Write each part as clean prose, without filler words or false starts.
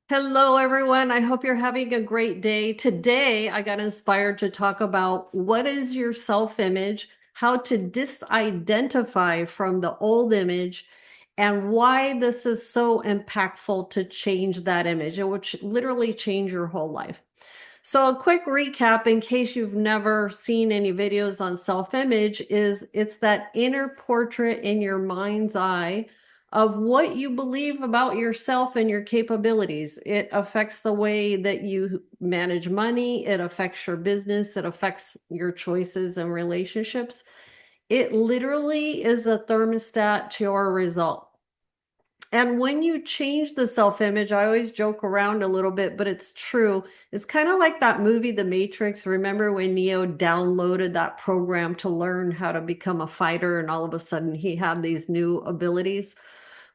Hello, everyone. I hope you're having a great day. Today, I got inspired to talk about what is your self-image, how to disidentify from the old image, and why this is so impactful to change that image. It would literally change your whole life. So a quick recap in case you've never seen any videos on self-image is it's that inner portrait in your mind's eye of what you believe about yourself and your capabilities. It affects the way that you manage money, it affects your business, it affects your choices and relationships. It literally is a thermostat to your result. And when you change the self-image, I always joke around a little bit, but it's true. It's kind of like that movie, The Matrix. Remember when Neo downloaded that program to learn how to become a fighter, and all of a sudden he had these new abilities?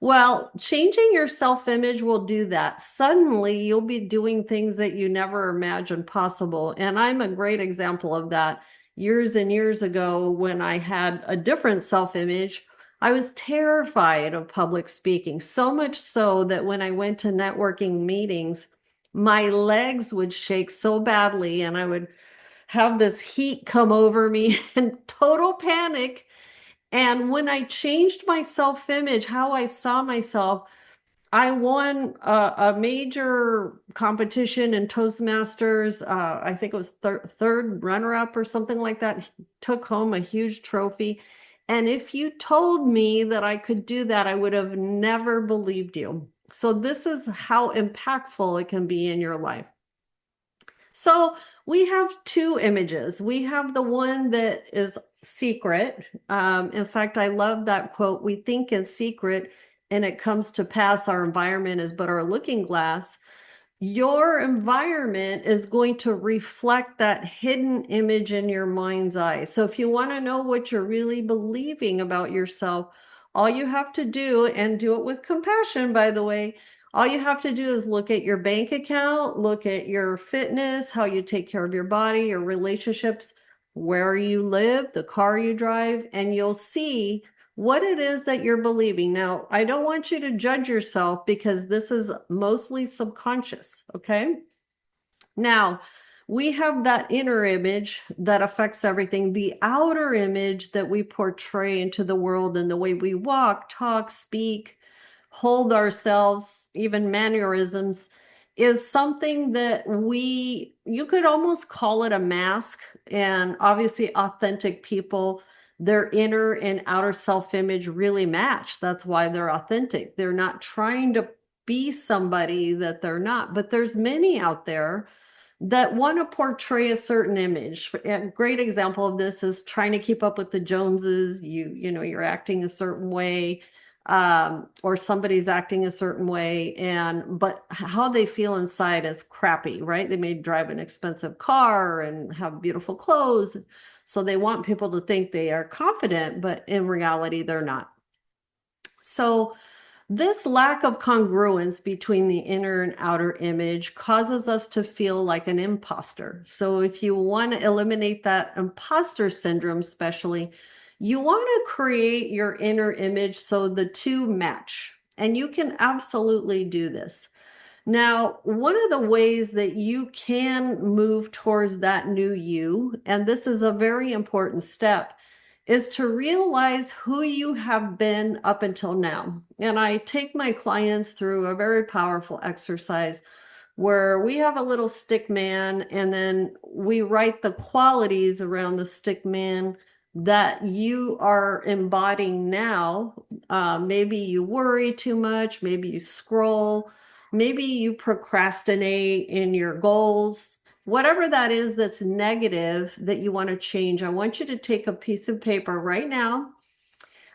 Well, changing your self-image will do that. Suddenly, you'll be doing things that you never imagined possible. And I'm a great example of that. Years and years ago, when I had a different self-image, I was terrified of public speaking, so much so that when I went to networking meetings, my legs would shake so badly and I would have this heat come over me and total panic. And when I changed my self-image, how I saw myself, I won a major competition in Toastmasters. I think it was third runner-up or something like that. Took home a huge trophy. And if you told me that I could do that, I would have never believed you. So this is how impactful it can be in your life. So we have two images. We have the one that is secret. In fact, I love that quote. We think in secret and it comes to pass. Our environment is but our looking glass. Your environment is going to reflect that hidden image in your mind's eye. So if you want to know what you're really believing about yourself, all you have to do, and do it with compassion, by the way, all you have to do is look at your bank account, look at your fitness, how you take care of your body, your relationships, where you live, the car you drive, and you'll see what it is that you're believing. Now, I don't want you to judge yourself because this is mostly subconscious, okay? Now, we have that inner image that affects everything. The outer image that we portray into the world and the way we walk, talk, speak, hold ourselves, even mannerisms, is something that you could almost call it a mask. And obviously, authentic people, their inner and outer self-image really match. That's why they're authentic. They're not trying to be somebody that they're not. But there's many out there that want to portray a certain image. A great example of this is trying to keep up with the Joneses. You're acting a certain way, or somebody's acting a certain way, but how they feel inside is crappy, right? They may drive an expensive car and have beautiful clothes, so they want people to think they are confident, but in reality, they're not. So this lack of congruence between the inner and outer image causes us to feel like an imposter. So if you want to eliminate that imposter syndrome, especially, you want to create your inner image so the two match. And you can absolutely do this. Now, one of the ways that you can move towards that new you, and this is a very important step, is to realize who you have been up until now. And I take my clients through a very powerful exercise where we have a little stick man and then we write the qualities around the stick man that you are embodying now. Maybe you worry too much, maybe you scroll, maybe you procrastinate in your goals. Whatever that is that's negative that you want to change, I want you to take a piece of paper right now.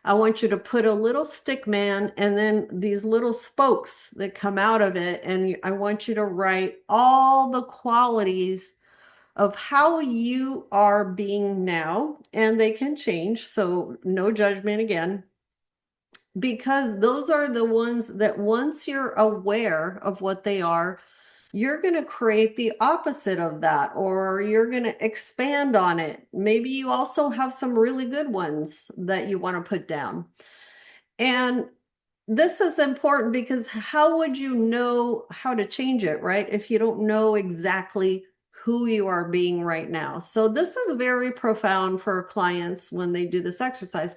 I want you to put a little stick man and then these little spokes that come out of it. And I want you to write all the qualities of how you are being now. And they can change, so no judgment again, because those are the ones that once you're aware of what they are, you're going to create the opposite of that, or you're going to expand on it. Maybe you also have some really good ones that you want to put down. And this is important because how would you know how to change it, right? If you don't know exactly who you are being right now. So this is very profound for clients when they do this exercise.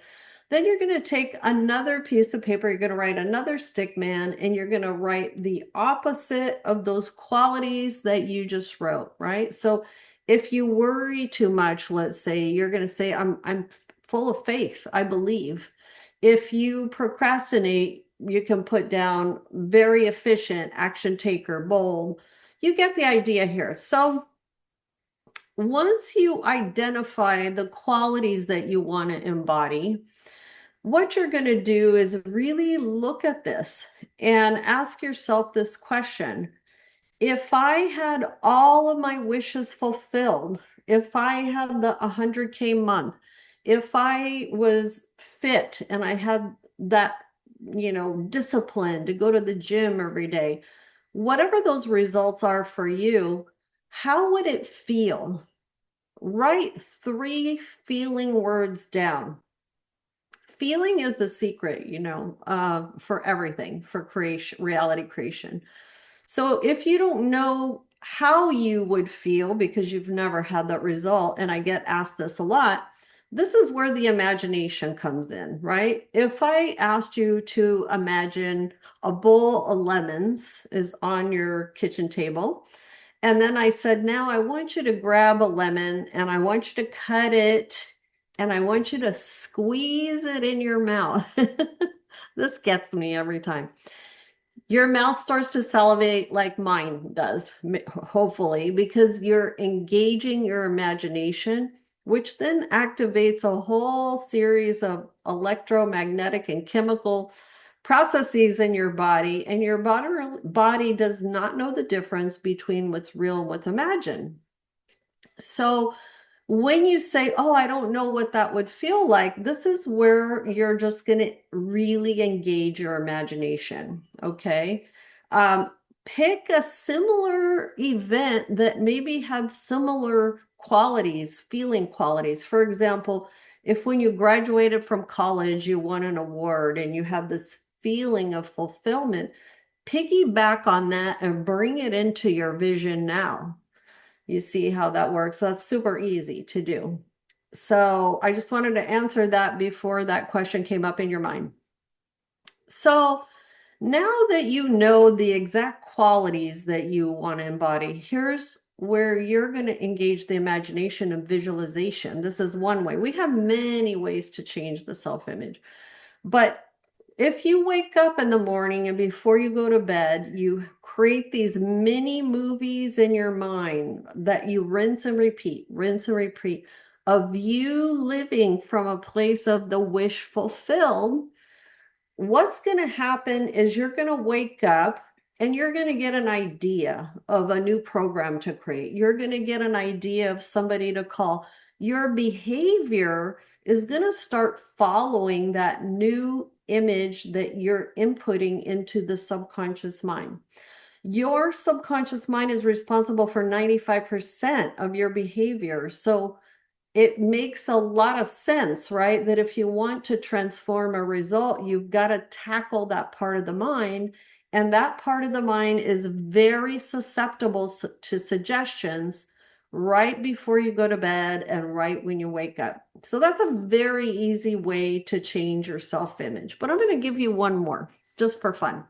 Then you're going to take another piece of paper, you're going to write another stick man, and you're going to write the opposite of those qualities that you just wrote, right? So if you worry too much, let's say, you're going to say, I'm full of faith, I believe. If you procrastinate, you can put down very efficient, action taker, bold. You get the idea here. So once you identify the qualities that you want to embody, what you're going to do is really look at this and ask yourself this question. If I had all of my wishes fulfilled, if I had the 100K month, if I was fit and I had that, discipline to go to the gym every day, whatever those results are for you, how would it feel? Write 3 feeling words down. Feeling is the secret, for everything, for creation, reality creation. So if you don't know how you would feel because you've never had that result, and I get asked this a lot, this is where the imagination comes in, right? If I asked you to imagine a bowl of lemons is on your kitchen table, and then I said, now I want you to grab a lemon and I want you to cut it and I want you to squeeze it in your mouth. This gets me every time. Your mouth starts to salivate like mine does, hopefully, because you're engaging your imagination, which then activates a whole series of electromagnetic and chemical processes in your body, and your body does not know the difference between what's real and what's imagined. So when you say, oh, I don't know what that would feel like, this is where you're just going to really engage your imagination. Okay. Um, Pick a similar event that maybe had similar qualities, feeling qualities. For example, if when you graduated from college, you won an award and you have this feeling of fulfillment, piggyback on that and bring it into your vision now. You see how that works? That's super easy to do. So I just wanted to answer that before that question came up in your mind. So now that you know the exact qualities that you want to embody, here's where you're going to engage the imagination and visualization. This is one way. We have many ways to change the self-image, but if you wake up in the morning and before you go to bed, you create these mini movies in your mind that you rinse and repeat of you living from a place of the wish fulfilled. What's going to happen is you're going to wake up and you're going to get an idea of a new program to create. You're going to get an idea of somebody to call. Your behavior is going to start following that new image that you're inputting into the subconscious mind. Your subconscious mind is responsible for 95% of your behavior. So it makes a lot of sense, right? That if you want to transform a result, you've got to tackle that part of the mind. And that part of the mind is very susceptible to suggestions right before you go to bed and right when you wake up. So that's a very easy way to change your self-image. But I'm going to give you one more just for fun.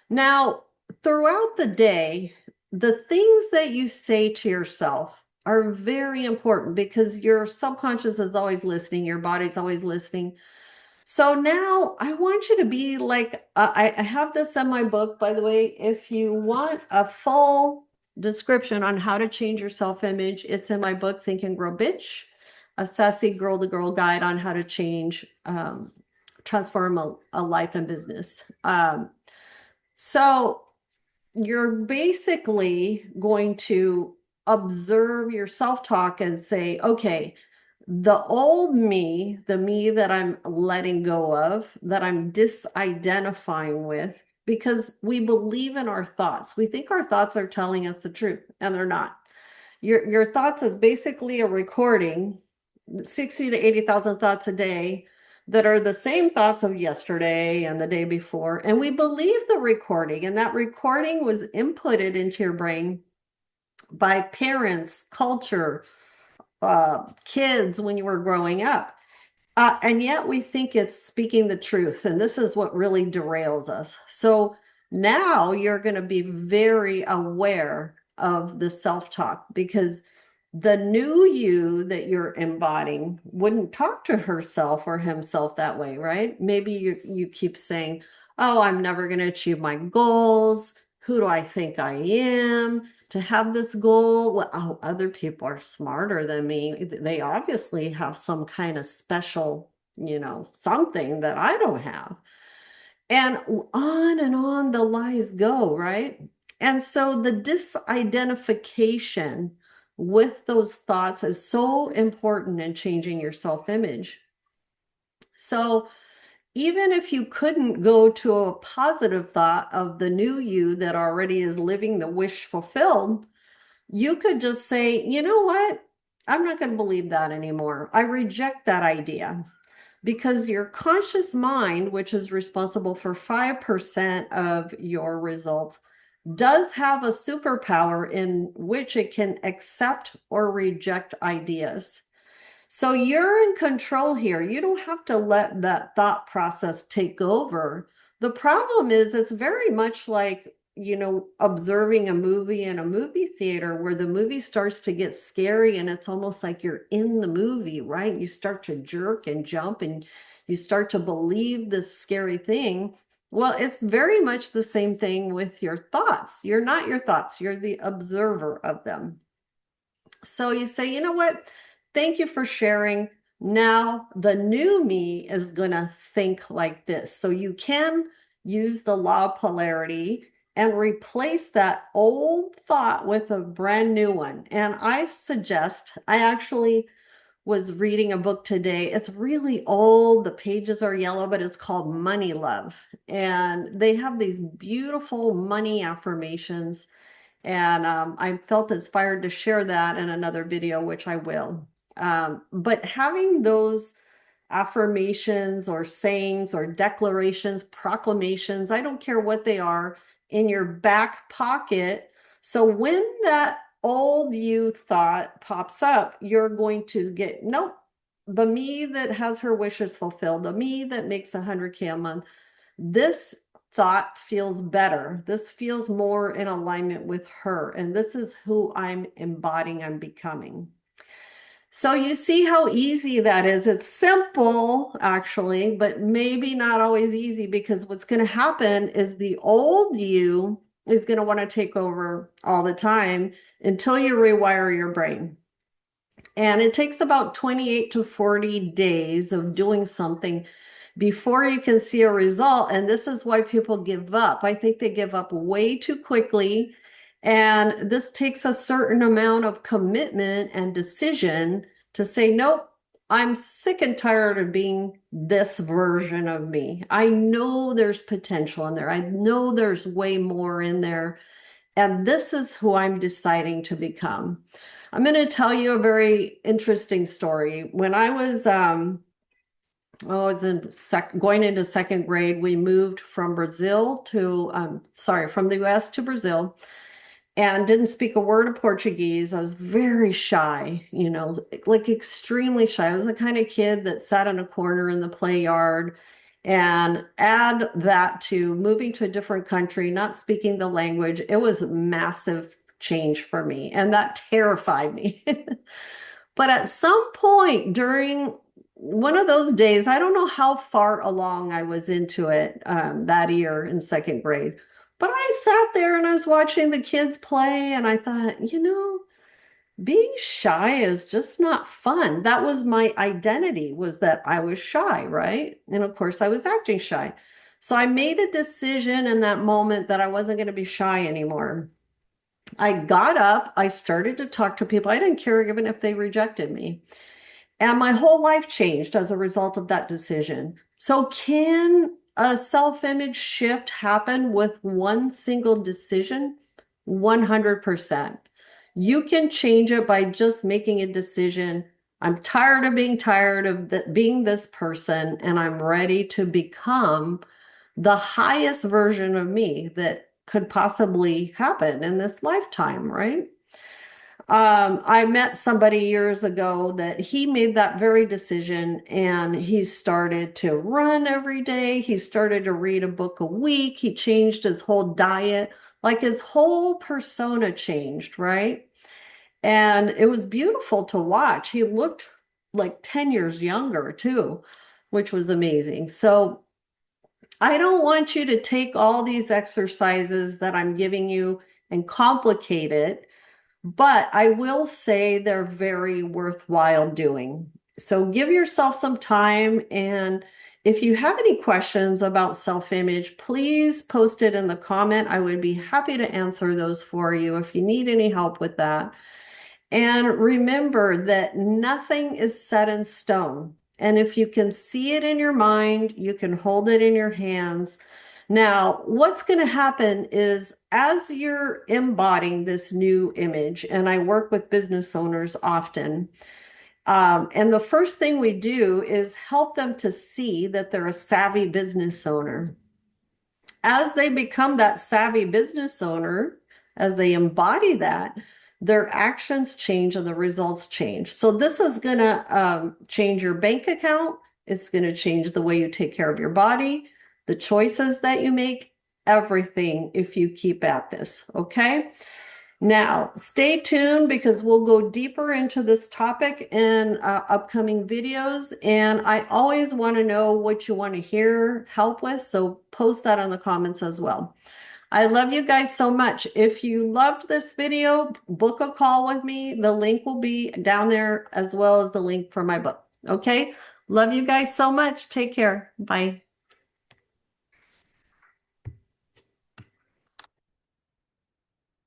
Now, throughout the day, the things that you say to yourself are very important because your subconscious is always listening, your body's always listening. So now I want you to be like, I have this in my book, by the way. If you want a full description on how to change your self-image, it's in my book, Think and Grow Bitch, a sassy girl to girl guide on how to transform a life and business. So you're basically going to observe your self-talk and say, okay, the old me, the me that I'm letting go of, that I'm disidentifying with, because we believe in our thoughts. We think our thoughts are telling us the truth, and they're not. Your thoughts is basically a recording, 60 to 80,000 thoughts a day that are the same thoughts of yesterday and the day before. And we believe the recording, and that recording was inputted into your brain by parents, culture, kids when you were growing up. And yet we think it's speaking the truth. And this is what really derails us. So now you're going to be very aware of the self-talk, because the new you that you're embodying wouldn't talk to herself or himself that way, right? Maybe you keep saying, oh, I'm never going to achieve my goals. Who do I think I am to have this goal? Well, oh, other people are smarter than me. They obviously have some kind of special, something that I don't have. And on the lies go, right? And so the disidentification with those thoughts is so important in changing your self-image. So even if you couldn't go to a positive thought of the new you that already is living the wish fulfilled, you could just say, you know what? I'm not going to believe that anymore. I reject that idea. Because your conscious mind, which is responsible for 5% of your results, does have a superpower in which it can accept or reject ideas. So you're in control here. You don't have to let that thought process take over. The problem is it's very much like, observing a movie in a movie theater where the movie starts to get scary and it's almost like you're in the movie, right? You start to jerk and jump and you start to believe this scary thing. Well, it's very much the same thing with your thoughts. You're not your thoughts, you're the observer of them. So you say, you know what? Thank you for sharing. Now the new me is going to think like this. So you can use the law of polarity and replace that old thought with a brand new one. And I suggest, I actually was reading a book today. It's really old. The pages are yellow, but it's called Money Love. And they have these beautiful money affirmations, and I felt inspired to share that in another video, which I will. But having those affirmations or sayings or declarations, proclamations, I don't care what they are, in your back pocket. So when that old you thought pops up, you're going to get, nope, the me that has her wishes fulfilled, the me that makes 100K a month, this thought feels better. This feels more in alignment with her. And this is who I'm embodying, I'm becoming. So you see how easy that is. It's simple, actually, but maybe not always easy, because what's going to happen is the old you is going to want to take over all the time until you rewire your brain. And it takes about 28 to 40 days of doing something before you can see a result. And this is why people give up. I think they give up way too quickly. And this takes a certain amount of commitment and decision to say, nope, I'm sick and tired of being this version of me. I know there's potential in there. I know there's way more in there. And this is who I'm deciding to become. I'm going to tell you a very interesting story. When I was I was going into second grade. We moved from Brazil to, from the US to Brazil, and didn't speak a word of Portuguese. I was very shy, like extremely shy. I was the kind of kid that sat in a corner in the play yard. And add that to moving to a different country, not speaking the language, it was massive change for me. And that terrified me. But at some point during one of those days, I don't know how far along I was into it that year in second grade, but I sat there and I was watching the kids play, and I thought, being shy is just not fun. That was my identity, was that I was shy, right? And of course, I was acting shy. So I made a decision in that moment that I wasn't going to be shy anymore. I got up, I started to talk to people. I didn't care even if they rejected me. And my whole life changed as a result of that decision. So can a self-image shift happen with one single decision? 100%. You can change it by just making a decision I'm tired of being tired of being this person, and I'm ready to become the highest version of me that could possibly happen in this lifetime, right? I met somebody years ago that he made that very decision and he started to run every day. He started to read a book a week. He changed his whole diet, like his whole persona changed, right? And it was beautiful to watch. He looked like 10 years younger too, which was amazing. So I don't want you to take all these exercises that I'm giving you and complicate it, but I will say they're very worthwhile doing. So give yourself some time. And if you have any questions about self-image, please post it in the comment. I would be happy to answer those for you if you need any help with that. And remember that nothing is set in stone. And if you can see it in your mind, you can hold it in your hands. Now, what's going to happen is as you're embodying this new image, and I work with business owners often, and the first thing we do is help them to see that they're a savvy business owner. As they become that savvy business owner, as they embody that, their actions change and the results change. So this is going to change your bank account. It's going to change the way you take care of your body, the choices that you make, everything if you keep at this. Okay. Now, stay tuned because we'll go deeper into this topic in upcoming videos. And I always want to know what you want to hear help with. So post that in the comments as well. I love you guys so much. If you loved this video, book a call with me. The link will be down there as well as the link for my book. Okay. Love you guys so much. Take care. Bye.